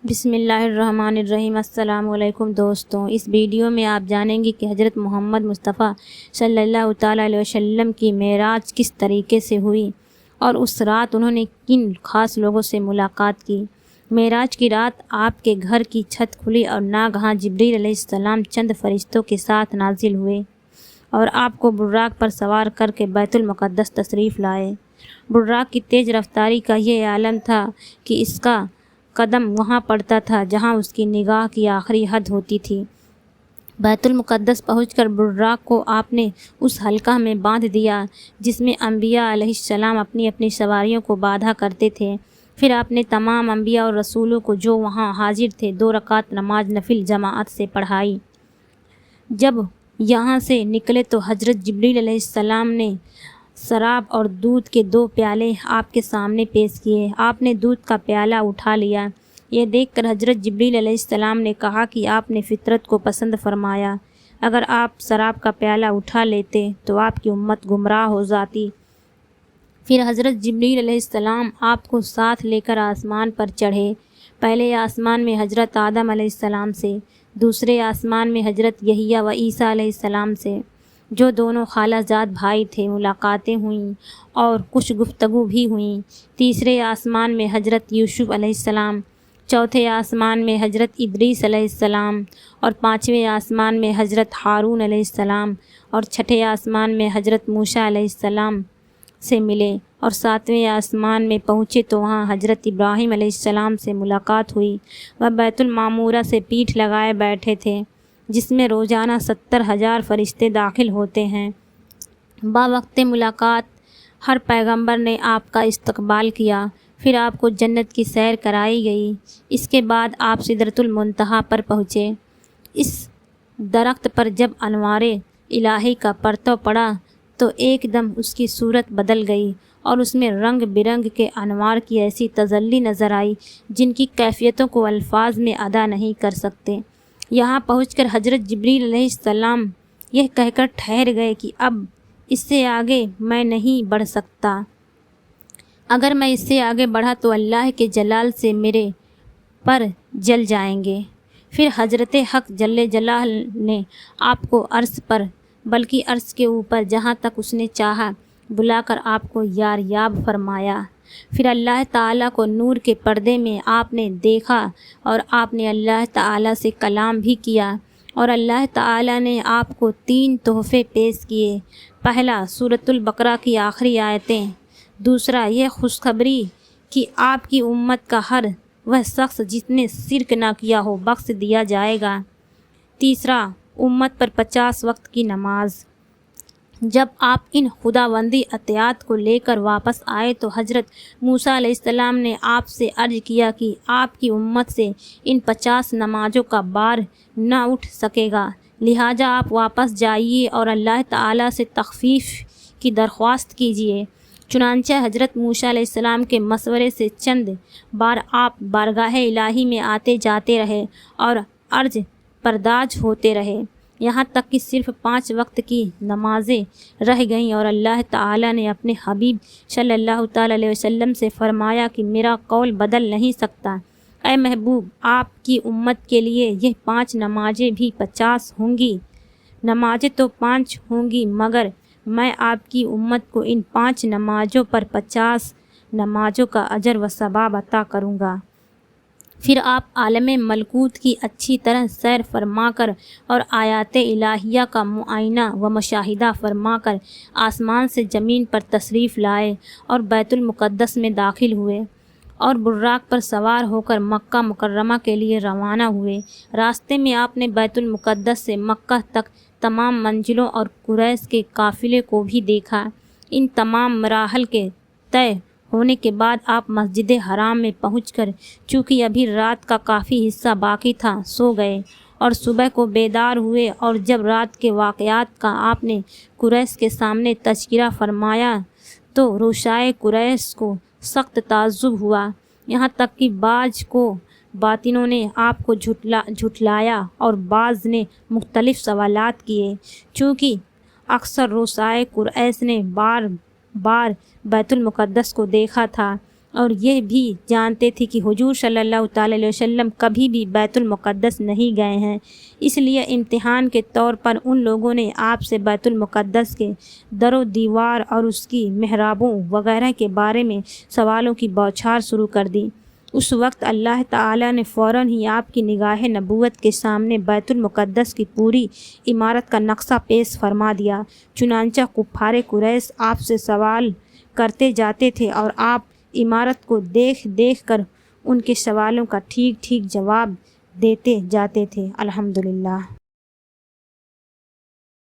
بسم اللہ الرحمن الرحیم۔ السلام علیکم دوستوں، اس ویڈیو میں آپ جانیں گے کہ حضرت محمد مصطفیٰ صلی اللہ تعالیٰ علیہ وسلم کی معراج کس طریقے سے ہوئی اور اس رات انہوں نے کن خاص لوگوں سے ملاقات کی۔ معراج کی رات آپ کے گھر کی چھت کھلی اور ناگہاں جبریل علیہ السلام چند فرشتوں کے ساتھ نازل ہوئے اور آپ کو براق پر سوار کر کے بیت المقدس تشریف لائے۔ براق کی تیز رفتاری کا یہ عالم تھا کہ اس کا قدم وہاں پڑتا تھا جہاں اس کی نگاہ کی آخری حد ہوتی تھی۔ بیت المقدس پہنچ کر براق کو آپ نے اس حلقہ میں باندھ دیا جس میں انبیاء علیہ السلام اپنی اپنی سواریوں کو باندھا کرتے تھے۔ پھر آپ نے تمام انبیاء اور رسولوں کو جو وہاں حاضر تھے 2 رکعت نماز نفل جماعت سے پڑھائی۔ جب یہاں سے نکلے تو حضرت جبریل علیہ السلام نے شراب اور دودھ کے 2 پیالے آپ کے سامنے پیش کیے۔ آپ نے دودھ کا پیالہ اٹھا لیا۔ یہ دیکھ کر حضرت جبریل علیہ السلام نے کہا کہ آپ نے فطرت کو پسند فرمایا، اگر آپ شراب کا پیالہ اٹھا لیتے تو آپ کی امت گمراہ ہو جاتی۔ پھر حضرت جبریل علیہ السلام آپ کو ساتھ لے کر آسمان پر چڑھے۔ پہلے آسمان میں حضرت آدم علیہ السلام سے، دوسرے آسمان میں حضرت یحییٰ و عیسیٰ علیہ السلام سے، جو دونوں خالہ جات بھائی تھے، ملاقاتیں ہوئیں اور کچھ گفتگو بھی ہوئیں۔ تیسرے آسمان میں حضرت یوسف علیہ السلام، چوتھے آسمان میں حضرت ادریس علیہ السلام اور 5ویں آسمان میں حضرت ہارون علیہ السلام اور 6ٹھے آسمان میں حضرت موسیٰ علیہ السلام سے ملے اور 7ویں آسمان میں پہنچے تو وہاں حضرت ابراہیم علیہ السلام سے ملاقات ہوئی۔ وہ بیت المعمورہ سے پیٹھ لگائے بیٹھے تھے جس میں روزانہ 70,000 فرشتے داخل ہوتے ہیں۔ باوقت ملاقات ہر پیغمبر نے آپ کا استقبال کیا، پھر آپ کو جنت کی سیر کرائی گئی۔ اس کے بعد آپ سدرۃ المنتہا پر پہنچے۔ اس درخت پر جب انوار الہی کا پرتو پڑا تو ایک دم اس کی صورت بدل گئی اور اس میں رنگ برنگ کے انوار کی ایسی تجلی نظر آئی جن کی کیفیتوں کو الفاظ میں ادا نہیں کر سکتے۔ یہاں پہنچ کر حضرت جبریل علیہ السلام یہ کہہ کر ٹھہر گئے کہ اب اس سے آگے میں نہیں بڑھ سکتا، اگر میں اس سے آگے بڑھا تو اللہ کے جلال سے میرے پر جل جائیں گے۔ پھر حضرت حق جل جلال نے آپ کو عرش پر بلکہ عرش کے اوپر جہاں تک اس نے چاہا بلا کر آپ کو یاریاب فرمایا۔ پھر اللہ تعالیٰ کو نور کے پردے میں آپ نے دیکھا اور آپ نے اللہ تعالیٰ سے کلام بھی کیا اور اللہ تعالیٰ نے آپ کو 3 تحفے پیش کیے۔ پہلا سورۃ البقرہ کی آخری آیتیں، دوسرا یہ خوشخبری کہ آپ کی امت کا ہر وہ شخص جس نے شرک نہ کیا ہو بخش دیا جائے گا، تیسرا امت پر 50 وقت کی نماز۔ جب آپ ان خداوندی عطیات کو لے کر واپس آئے تو حضرت موسیٰ علیہ السلام نے آپ سے عرض کیا کہ آپ کی امت سے ان 50 نمازوں کا بار نہ اٹھ سکے گا، لہٰذا آپ واپس جائیے اور اللہ تعالیٰ سے تخفیف کی درخواست کیجیے۔ چنانچہ حضرت موسیٰ علیہ السلام کے مشورے سے چند بار آپ بارگاہ الہی میں آتے جاتے رہے اور عرض پرداز ہوتے رہے، یہاں تک کہ صرف 5 وقت کی نمازیں رہ گئیں اور اللہ تعالیٰ نے اپنے حبیب صلی اللہ تعالیٰ علیہ وسلم سے فرمایا کہ میرا قول بدل نہیں سکتا، اے محبوب آپ کی امت کے لیے یہ 5 نمازیں بھی 50 ہوں گی۔ نمازیں تو 5 ہوں گی مگر میں آپ کی امت کو ان 5 نمازوں پر 50 نمازوں کا اجر و ثواب عطا کروں گا۔ پھر آپ عالم ملکوت کی اچھی طرح سیر فرما کر اور آیات الہیہ کا معائنہ و مشاہدہ فرما کر آسمان سے زمین پر تشریف لائے اور بیت المقدس میں داخل ہوئے اور براق پر سوار ہو کر مکہ مکرمہ کے لیے روانہ ہوئے۔ راستے میں آپ نے بیت المقدس سے مکہ تک تمام منزلوں اور قریش کے قافلے کو بھی دیکھا۔ ان تمام مراحل کے طے ہونے کے بعد آپ مسجد حرام میں پہنچ کر چونکہ ابھی رات کا کافی حصہ باقی تھا سو گئے اور صبح کو بیدار ہوئے، اور جب رات کے واقعات کا آپ نے قریش کے سامنے تذکرہ فرمایا تو روشائے قریش کو سخت تعجب ہوا، یہاں تک کہ بعض کو باطنوں نے آپ کو جھٹلایا اور بعض نے مختلف سوالات کیے، چونکہ اکثر روسائے قریش نے بار بار بیت المقدس کو دیکھا تھا اور یہ بھی جانتے تھے کہ حضور صلی اللہ تعالی علیہ وسلم کبھی بھی بیت المقدس نہیں گئے ہیں، اس لیے امتحان کے طور پر ان لوگوں نے آپ سے بیت المقدس کے در و دیوار اور اس کی محرابوں وغیرہ کے بارے میں سوالوں کی بوچھار شروع کر دی۔ اس وقت اللہ تعالی نے فوراً ہی آپ کی نگاہ نبوت کے سامنے بیت المقدس کی پوری عمارت کا نقشہ پیش فرما دیا۔ چنانچہ کفار قریش آپ سے سوال کرتے جاتے تھے اور آپ عمارت کو دیکھ دیکھ کر ان کے سوالوں کا ٹھیک ٹھیک جواب دیتے جاتے تھے۔ الحمدللہ۔